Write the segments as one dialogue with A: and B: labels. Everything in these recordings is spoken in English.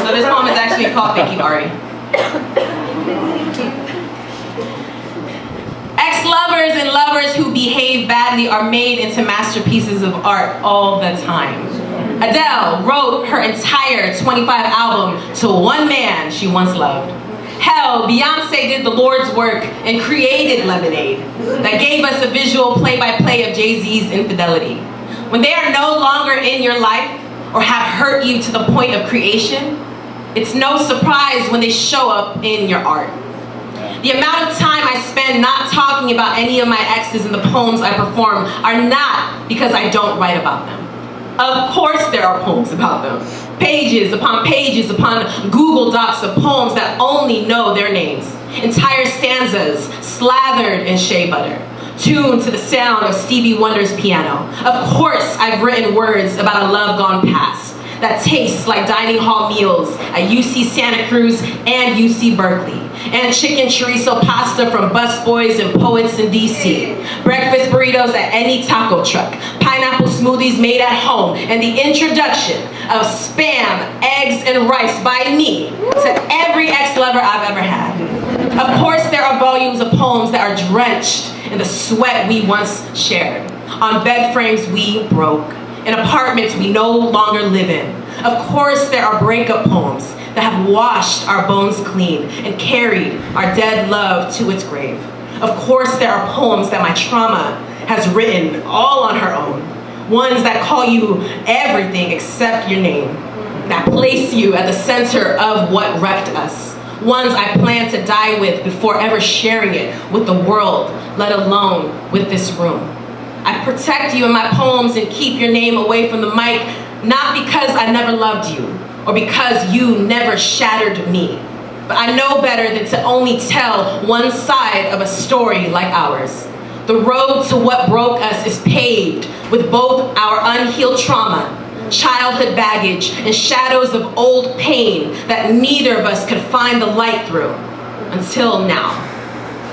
A: So this poem is actually called Thank You, Ari. Ex-lovers and lovers who behave badly are made into masterpieces of art all the time. Adele wrote her entire 25 album to one man she once loved. Hell, Beyonce did the Lord's work and created Lemonade that gave us a visual play-by-play of Jay-Z's infidelity. When they are no longer in your life or have hurt you to the point of creation, it's no surprise when they show up in your art. The amount of time I spend not talking about any of my exes in the poems I perform are not because I don't write about them. Of course there are poems about them. Pages upon Google Docs of poems that only know their names. Entire stanzas slathered in shea butter, tuned to the sound of Stevie Wonder's piano. Of course I've written words about a love gone past that tastes like dining hall meals at UC Santa Cruz and UC Berkeley, and chicken chorizo pasta from busboys and poets in DC, breakfast burritos at any taco truck, pineapple smoothies made at home, and the introduction of Spam, eggs, and rice by me to every ex-lover I've ever had. Of course there are volumes of poems that are drenched in the sweat we once shared, on bed frames we broke, in apartments we no longer live in. Of course there are breakup poems that have washed our bones clean and carried our dead love to its grave. Of course there are poems that my trauma has written all on her own. Ones that call you everything except your name. That place you at the center of what wrecked us. Ones I plan to die with before ever sharing it with the world, let alone with this room. I protect you in my poems and keep your name away from the mic, not because I never loved you, or because you never shattered me. But I know better than to only tell one side of a story like ours. The road to what broke us is paved with both our unhealed trauma, childhood baggage, and shadows of old pain that neither of us could find the light through, until now.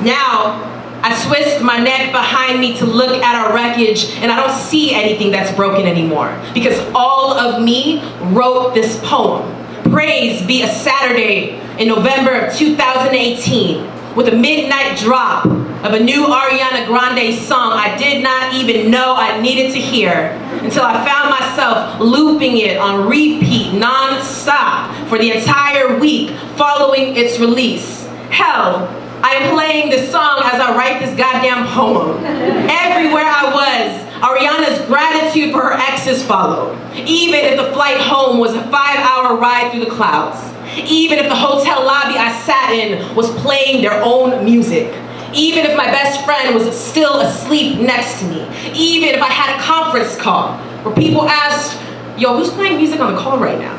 A: Now, I twist my neck behind me to look at our wreckage, and I don't see anything that's broken anymore, because all of me wrote this poem. Praise be a Saturday in November of 2018, with a midnight drop of a new Ariana Grande song I did not even know I needed to hear, until I found myself looping it on repeat non-stop for the entire week following its release. Hell, I am playing this song as I write this goddamn poem. Everywhere I was, Ariana's gratitude for her exes followed. Even if the flight home was a 5-hour ride through the clouds. Even if the hotel lobby I sat in was playing their own music. Even if my best friend was still asleep next to me. Even if I had a conference call where people asked, yo, who's playing music on the call right now?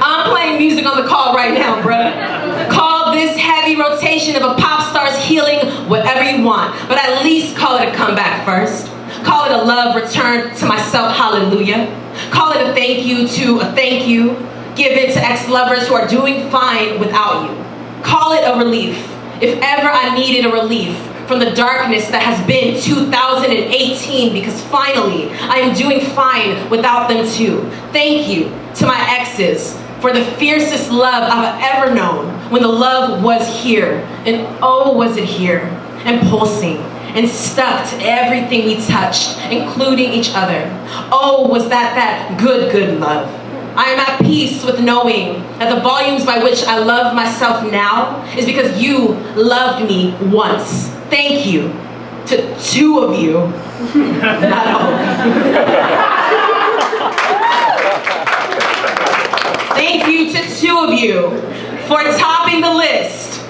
A: I'm playing music on the call right now, bruh. Call this heavy rotation of a pop star's healing whatever you want, but at least call it a comeback first. Call it a love return to myself, hallelujah. Call it a thank you to a thank you. Give it to ex-lovers who are doing fine without you. Call it a relief, if ever I needed a relief from the darkness that has been 2018, because finally I am doing fine without them too. Thank you to my exes for the fiercest love I've ever known, when the love was here, and oh was it here, and pulsing, and stuck to everything we touched, including each other. Oh, was that good love. I am at peace with knowing that the volumes by which I love myself now is because you loved me once. Thank you to 2 of you, not all of you. Thank you to 2 of you for topping the list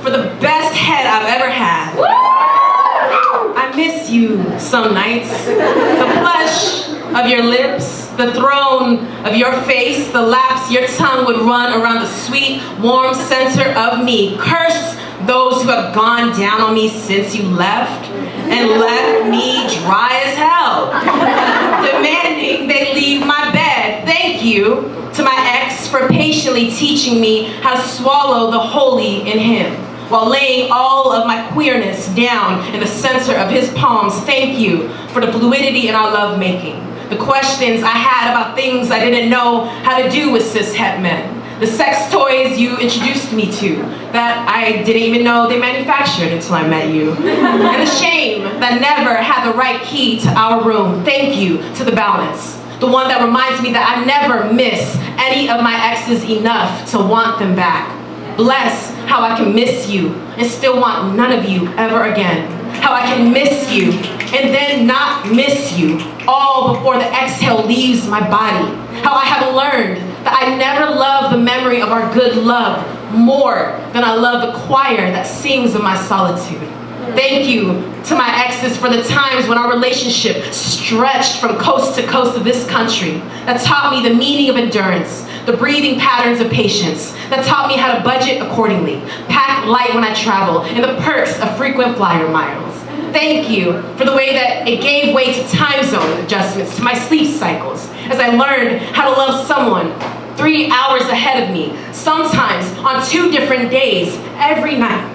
A: for the best head I've ever had. I miss you some nights. The plush of your lips, the throne of your face, the laps your tongue would run around the sweet, warm center of me. Curse those who have gone down on me since you left and left me dry as hell, demanding they leave my bed. Thank you to my ex for patiently teaching me how to swallow the holy in him, while laying all of my queerness down in the center of his palms. Thank you for the fluidity in our lovemaking. The questions I had about things I didn't know how to do with cis-het men. The sex toys you introduced me to that I didn't even know they manufactured until I met you. And the shame that never had the right key to our room. Thank you to the balance. The one that reminds me that I never miss any of my exes enough to want them back. Bless how I can miss you and still want none of you ever again. How I can miss you and then not miss you, all before the exhale leaves my body. How I have learned that I never love the memory of our good love more than I love the choir that sings in my solitude. Thank you to my exes for the times when our relationship stretched from coast to coast of this country, that taught me the meaning of endurance, the breathing patterns of patience, that taught me how to budget accordingly, pack light when I travel, and the perks of frequent flyer miles. Thank you for the way that it gave way to time zone adjustments to my sleep cycles, as I learned how to love someone 3 hours ahead of me, sometimes on 2 different days, every night.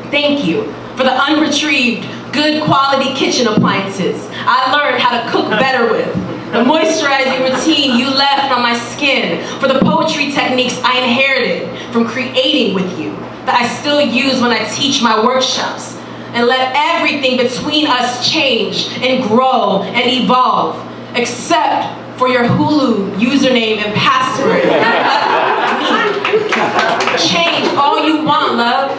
A: Thank you for the unretrieved, good quality kitchen appliances I learned how to cook better with, the moisturizing routine you left on my skin, for the poetry techniques I inherited from creating with you that I still use when I teach my workshops, and let everything between us change and grow and evolve, except for your Hulu username and password. Change all you want, love.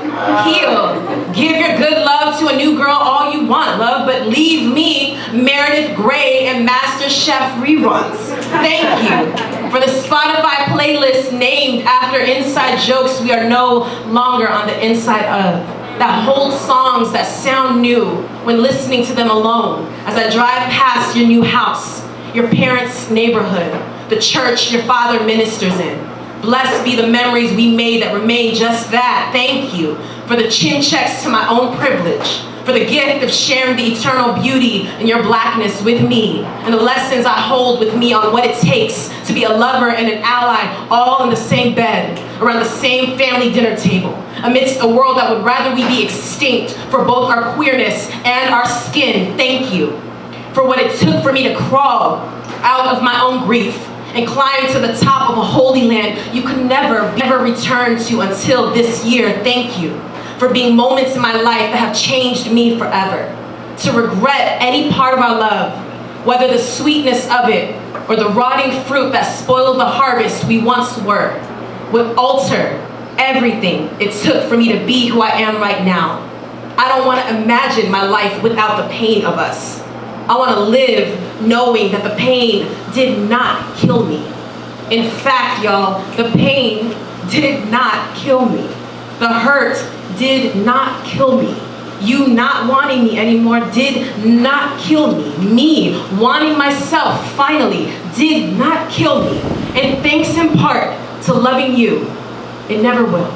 A: Heal. Give your good love to a new girl all you want, love, but leave me Meredith Grey and MasterChef reruns. Thank you for the Spotify playlist named after inside jokes we are no longer on the inside of, that hold songs that sound new when listening to them alone as I drive past your new house, your parents' neighborhood, the church your father ministers in. Blessed be the memories we made that remain just that. Thank you for the chin checks to my own privilege, for the gift of sharing the eternal beauty in your blackness with me, and the lessons I hold with me on what it takes to be a lover and an ally, all in the same bed, around the same family dinner table, amidst a world that would rather we be extinct for both our queerness and our skin. Thank you for what it took for me to crawl out of my own grief and climb to the top of a holy land you could never return to until this year. Thank you for being moments in my life that have changed me forever. To regret any part of our love, whether the sweetness of it or the rotting fruit that spoiled the harvest we once were, would alter everything it took for me to be who I am right now. I don't want to imagine my life without the pain of us. I want to live knowing that the pain did not kill me. In fact, y'all, the pain did not kill me. The hurt did not kill me. You not wanting me anymore did not kill me. Me wanting myself finally did not kill me. And thanks in part to loving you, it never will.